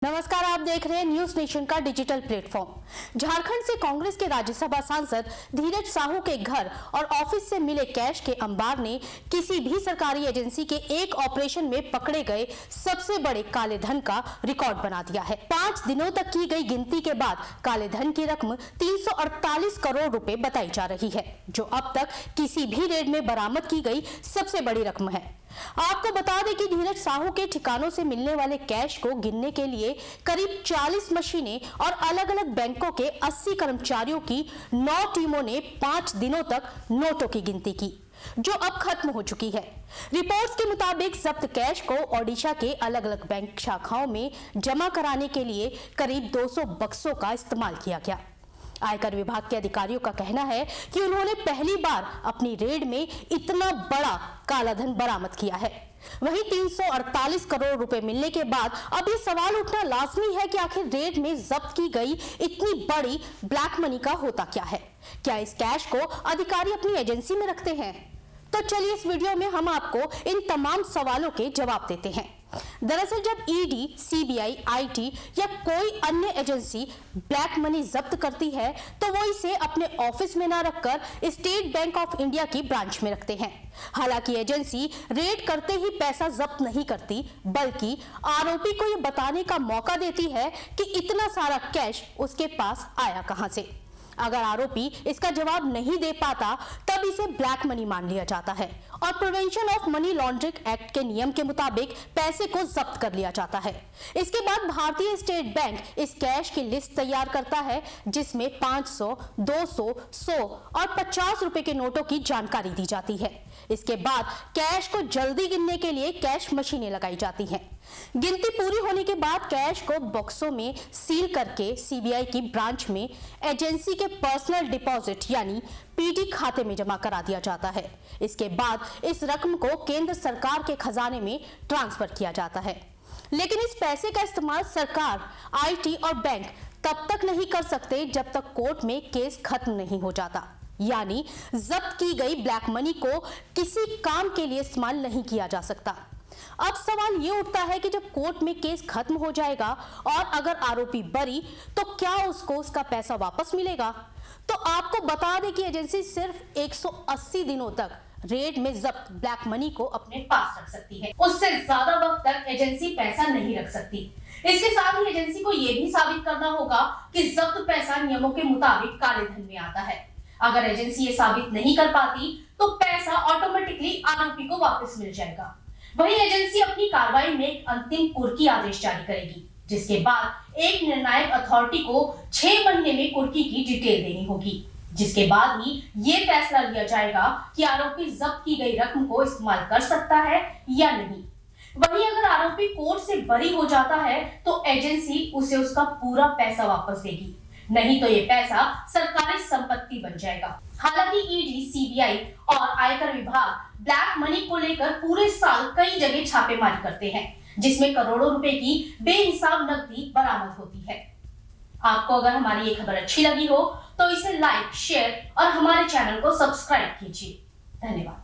नमस्कार, आप देख रहे हैं न्यूज नेशन का डिजिटल प्लेटफॉर्म। झारखंड से कांग्रेस के राज्यसभा सांसद धीरज साहू के घर और ऑफिस से मिले कैश के अंबार ने किसी भी सरकारी एजेंसी के एक ऑपरेशन में पकड़े गए सबसे बड़े काले धन का रिकॉर्ड बना दिया है। 5 दिनों तक की गई गिनती के बाद काले धन की रकम 348 करोड़ रुपए बताई जा रही है, जो अब तक किसी भी रेड में बरामद की गई सबसे बड़ी रकम है। आपको बता दें कि धीरज साहू के ठिकानों से मिलने वाले कैश को गिनने के लिए करीब 40 मशीनें और अलग अलग बैंकों के 80 कर्मचारियों की 9 टीमों ने 5 दिनों तक नोटों की गिनती की, जो अब खत्म हो चुकी है। रिपोर्ट्स के मुताबिक जब्त कैश को ओडिशा के अलग अलग बैंक शाखाओं में जमा कराने के लिए करीब 200 बक्सों का इस्तेमाल किया गया। आयकर विभाग के अधिकारियों का कहना है कि उन्होंने पहली बार अपनी रेड में इतना बड़ा काला धन बरामद किया है। वहीं 348 करोड़ रुपए मिलने के बाद अब ये सवाल उठना लाजमी है कि आखिर रेड में जब्त की गई इतनी बड़ी ब्लैक मनी का होता क्या है। क्या इस कैश को अधिकारी अपनी एजेंसी में रखते हैं? तो चलिए इस वीडियो में हम आपको इन तमाम सवालों के जवाब देते हैं। दरअसल जब ईडी, सीबीआई, आईटी या कोई अन्य एजेंसी ब्लैक मनी जब्त करती है तो वो इसे अपने ऑफिस में न रखकर स्टेट बैंक ऑफ इंडिया की ब्रांच में रखते हैं। हालांकि एजेंसी रेड करते ही पैसा जब्त नहीं करती, बल्कि आरोपी को ये बताने का मौका देती है कि इतना सारा कैश उसके पास आया कहां से। अगर आरोपी इसका जवाब नहीं दे पाता तब इसे ब्लैक मनी मान लिया जाता है और prevention of money laundering act के नियम के मुताबिक पैसे को जब्त कर लिया जाता है। इसके बाद भारतीय स्टेट बैंक इस कैश की लिस्ट तैयार करता है, जिसमें 500, 200, 100 और 50 रुपए के नोटों की जानकारी दी जाती है। इसके बाद कैश को जल्दी गिनने के लिए कैश मशीनें लगाई जाती हैं। गिनती पूरी होने के बाद कैश को बॉक्सों में सील करके सीबीआई की ब्रांच में एजेंसी के पर्सनल डिपॉजिट यानी पीडी खाते में जमा करा दिया जाता है। इसके बाद इस रकम को केंद्र सरकार के खजाने में ट्रांसफर किया जाता है। लेकिन इस पैसे का इस्तेमाल सरकार, आईटी और बैंक तब तक नहीं कर सकते जब तक कोर्ट में केस खत्म नहीं हो जाता, यानी जब्त की गई ब्लैक मनी को किसी काम के लिए इस्तेमाल नहीं किया जा सकता। अब सवाल ये उठता है कि जब कोर्ट में केस खत्म हो जाएगा और अगर आरोपी बरी, तो क्या उसको उसका पैसा वापस मिलेगा? तो आपको बता दें कि एजेंसी सिर्फ 180 दिनों तक रेड में जब्त ब्लैक मनी को अपने पास रख सकती है। उससे ज्यादा वक्त तक एजेंसी पैसा नहीं रख सकती। इसके साथ ही एजेंसी को यह भी साबित करना होगा कि जब्त पैसा नियमों के मुताबिक काले धन में आता है। अगर एजेंसी ये साबित नहीं कर पाती तो पैसा ऑटोमेटिकली आरोपी को वापस मिल जाएगा। वहीं एजेंसी अपनी कार्रवाई में एक अंतिम कुर्की आदेश जारी करेगी, जिसके बाद एक निर्णायक अथॉरिटी को 6 महीने में कुर्की की डिटेल देनी होगी, जिसके बाद ही ये फैसला लिया जाएगा कि आरोपी जब्त की गई रकम को इस्तेमाल कर सकता है या नहीं। वहीं अगर आरोपी कोर्ट से बरी हो जाता है तो एजेंसी उसे उसका पूरा पैसा वापस देगी, नहीं तो ये पैसा सरकारी संपत्ति बन जाएगा। हालांकि ईडी, सीबीआई और आयकर विभाग ब्लैक मनी को लेकर पूरे साल कई जगह छापेमारी करते हैं, जिसमें करोड़ों रुपए की बेहिसाब नकदी बरामद होती है। आपको अगर हमारी ये खबर अच्छी लगी हो तो इसे लाइक, शेयर और हमारे चैनल को सब्सक्राइब कीजिए। धन्यवाद।